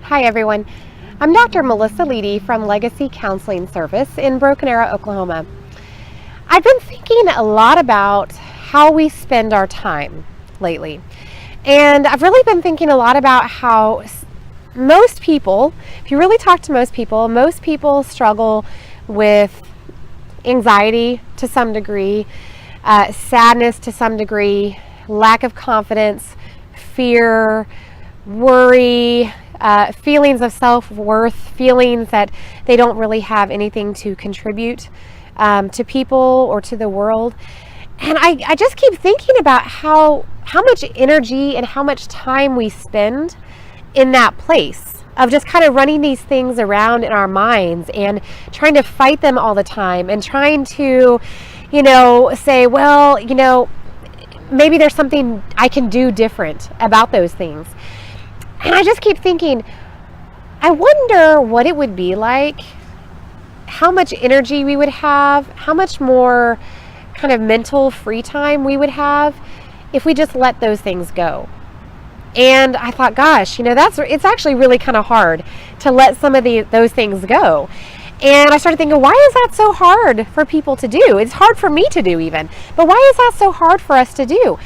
Hi everyone, I'm Dr. Melissa Leedy from Legacy Counseling Service in Broken Arrow, Oklahoma. I've been thinking a lot about how we spend our time lately. And I've really been thinking a lot about how most people, if you really talk to most people struggle with anxiety to some degree, sadness to some degree, lack of confidence, fear, worry, feelings of self-worth, feelings that they don't really have anything to contribute to people or to the world. And I just keep thinking about how much energy and how much time we spend in that place of just kind of running these things around in our minds and trying to fight them all the time and trying to, say, well, maybe there's something I can do different about those things. And I just keep thinking, I wonder what it would be like, how much energy we would have, how much more kind of mental free time we would have if we just let those things go. And I thought, gosh, it's actually really kind of hard to let some of those things go. And I started thinking, why is that so hard for people to do? It's hard for me to do even, but why is that so hard for us to do?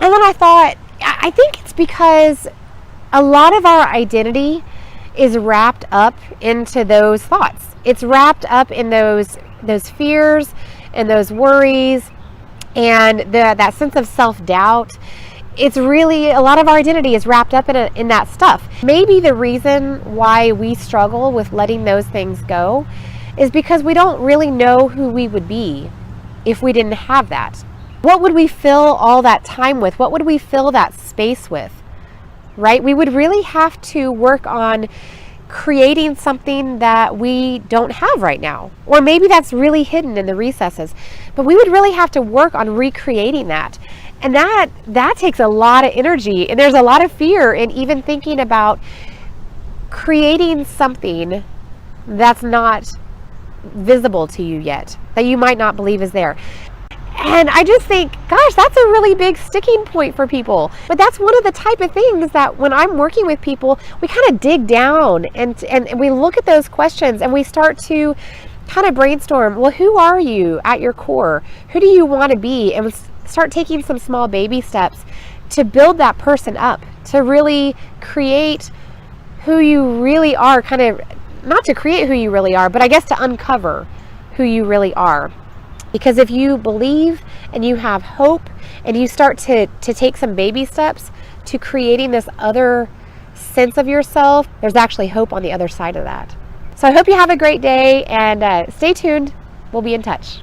And then I thought, I think it's because a lot of our identity is wrapped up into those thoughts. It's wrapped up in those fears and those worries and that sense of self-doubt. It's really, a lot of our identity is wrapped up in that stuff. Maybe the reason why we struggle with letting those things go is because we don't really know who we would be if we didn't have that. What would we fill all that time with? What would we fill that space with? Right? We would really have to work on creating something that we don't have right now. Or maybe that's really hidden in the recesses. But we would really have to work on recreating that. And that takes a lot of energy. And there's a lot of fear in even thinking about creating something that's not visible to you yet, that you might not believe is there. And I just think, gosh, that's a really big sticking point for people. But that's one of the type of things that when I'm working with people, we kind of dig down and we look at those questions and we start to kind of brainstorm, well, who are you at your core? Who do you want to be? And we start taking some small baby steps to build that person up, to really create who you really are, kind of, not to create who you really are, but I guess to uncover who you really are. Because if you believe and you have hope and you start to take some baby steps to creating this other sense of yourself, there's actually hope on the other side of that. So I hope you have a great day and stay tuned. We'll be in touch.